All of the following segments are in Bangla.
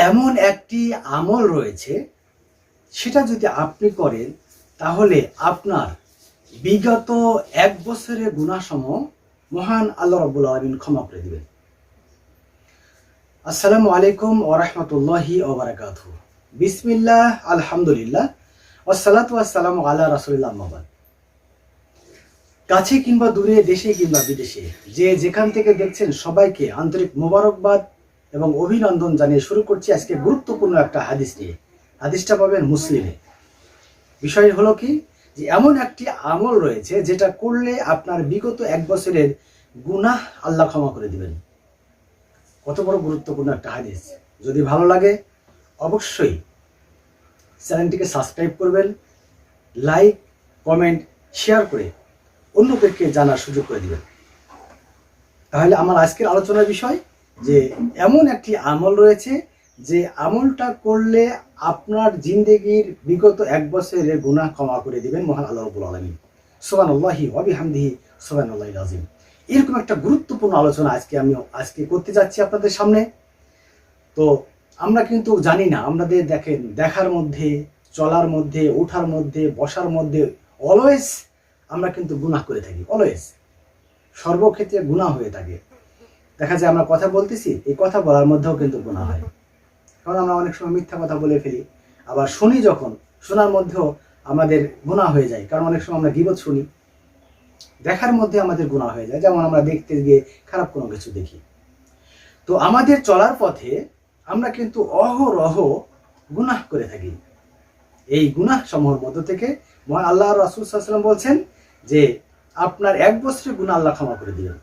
এমন একটি আমল রয়েছে, সেটা যদি আপনি করেন তাহলে আপনার বিগত 1 বছরের গুনাহসমূহ মহান আল্লাহ রাব্বুল আলামিন ক্ষমা করে দিবেন। আসসালামু আলাইকুম ওয়া রাহমাতুল্লাহি ওয়া বারাকাতুহু। বিসমিল্লাহ, আলহামদুলিল্লাহ, ওয়াসসালাতু ওয়াসসালামু আলা রাসূলিল্লাহ, আম্মা বাদ। কাছে কিংবা দূরে, দেশে কিংবা বিদেশে, যে যেখান থেকে দেখছেন সবাইকে আন্তরিক মোবারকবাদ এবং অভিনন্দন জানিয়ে শুরু করছি আজকে গুরুত্বপূর্ণ একটা হাদিস নিয়ে। হাদিসটা পাবেন মুসলিমে। বিষয় হলো কি, যে এমন একটি আমল রয়েছে যেটা করলে আপনার বিগত 1 বছরের গুনাহ আল্লাহ ক্ষমা করে দিবেন। কত বড় গুরুত্বপূর্ণ একটা হাদিস। যদি ভালো লাগে অবশ্যই চ্যানেলটিকে সাবস্ক্রাইব করবেন, লাইক, কমেন্ট, শেয়ার করে অন্যদেরকে জানার সুযোগ করে দিবেন। তাহলে আমার আজকের আলোচনার বিষয় যে এমন একটি আমল রয়েছে যে আমলটা করলে আপনার জিন্দেগির বিগত 1 বছরের গুনাহ ক্ষমা করে দিবেন মহান আল্লাহ রাব্বুল আলামিন। সুবহানাল্লাহি ওয়া বিহামদিহি সুবহানাল্লাহিল আযীম। এরকম একটা গুরুত্বপূর্ণ আলোচনা আজকে করতে যাচ্ছি আপনাদের সামনে। তো আমরা কিন্তু জানি না, আমাদের দেখেন দেখার মধ্যে, চলার মধ্যে, ওঠার মধ্যে, বসার মধ্যে অলওয়েজ আমরা কিন্তু গুনাহ করে থাকি। অলওয়েজ সর্বক্ষেত্রে গুনাহ হয়ে থাকে। দেখা যায় আমরা কথা বলতেছি, এই কথা বলার মধ্যেও কিন্তু গুনাহ হয়। কারণ আমরা অনেক সময় মিথ্যা কথা বলে ফেলি। আবার শুনি, যখন শোনার মধ্যেও আমাদের গুনাহ হয়ে যায়। কারণ অনেক সময় আমরা গীবত শুনি, দেখার মধ্যে আমাদের গুনাহ হয়ে যায়। যেমন আমরা দেখতে গিয়ে খারাপ কোনো কিছু দেখি। তো আমাদের চলার পথে আমরা কিন্তু অহরহ গুনাহ করে থাকি। এই গুনাহ সমূহের মধ্য থেকে মহান আল্লাহ রাসূল সাল্লাল্লাহু আলাইহি ওয়াসাল্লাম বলছেন যে আপনার 1 বছরের গুনাহ আল্লাহ ক্ষমা করে দিবেন।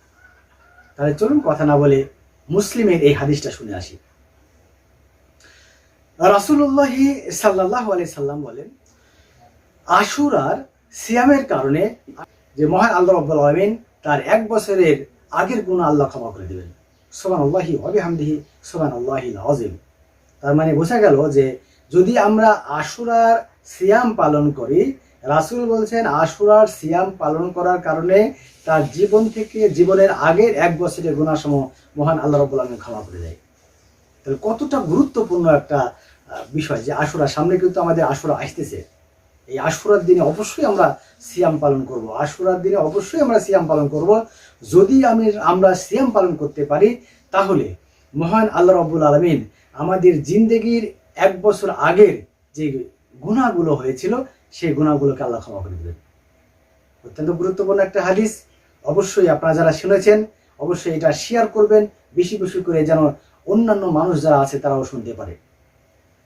তাহলে চলুন কথা না বলে মুসলিমের এই হাদিসটা শুনে আসি। রাসূলুল্লাহ সাল্লাল্লাহু আলাইহি সাল্লাম বলেন, আশুরার সিয়ামের কারণে যে মহান আল্লাহ রাব্বুল আলামিন তার 1 বছরের আগের গুনাহ আল্লাহ ক্ষমা করে দিবেন। সুবহানাল্লাহি ওয়া বিহামদিহি সুবহানাল্লাহিল আযীম। তার মানে বোঝা গেল যে যদি আমরা আশুরার সিয়াম পালন করি, রাসূল বলছেন আশুরার সিয়াম পালন করার কারণে তার জীবন থেকে জীবনের আগের 1 বছরের গুনাহসমূহ মহান আল্লাহ রাব্বুল আলামিন ক্ষমা করে দেয়। তাহলে কতটা গুরুত্বপূর্ণ একটা বিষয় যে আশুরা, সামনে কিন্তু আমাদের আশুরা আসতেছে। এই আশুরার দিনে অবশ্যই আমরা সিয়াম পালন করব। আশুরার দিনে অবশ্যই আমরা সিয়াম পালন করব। যদি আমরা সিয়াম পালন করতে পারি, তাহলে মহান আল্লাহ রাব্বুল আলামিন আমাদের জিন্দেগির 1 বছর আগের যে গুনাহগুলো হয়েছিল, সেই গুনাহগুলোকে আল্লাহ ক্ষমা করে দেবেন। অত্যন্ত গুরুত্বপূর্ণ একটা হাদিস। অবশ্যই আপনারা যারা শুনেছেন অবশ্যই এটা শেয়ার করবেন বেশি বেশি করে, যেন অন্যান্য মানুষ যারা আছে তারাও শুনতে পারে।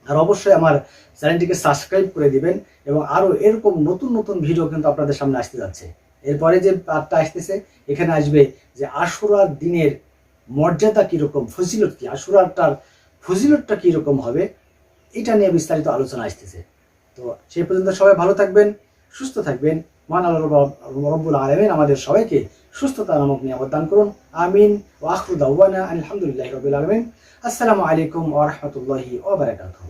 আর অবশ্যই আমার চ্যানেলটিকে সাবস্ক্রাইব করে দিবেন এবং আরও এরকম নতুন নতুন ভিডিও কিন্তু আপনাদের সামনে আসতে যাচ্ছে। এরপরে যে পার্টটা আসতেছে, এখানে আসবে যে আশুরার দিনের মর্যাদা কীরকম, ফজিলত কী, আশুরারটার ফজিলতটা কীরকম হবে, এটা নিয়ে বিস্তারিত আলোচনা আসতেছে। তো সেই পর্যন্ত সবাই ভালো থাকবেন, সুস্থ থাকবেন। মহান আল্লাহ রাব্বুল আলামিন আমাদের সবাইকে সুস্থতা নামক নিয়ামত দান করুন। আমিন। ওয়া আখিরু দাওয়ানা আলহামদুলিল্লাহি রাব্বিল আলামিন। আসসালামু আলাইকুম ওয়া রাহমাতুল্লাহি ওয়া বারাকাতুহু।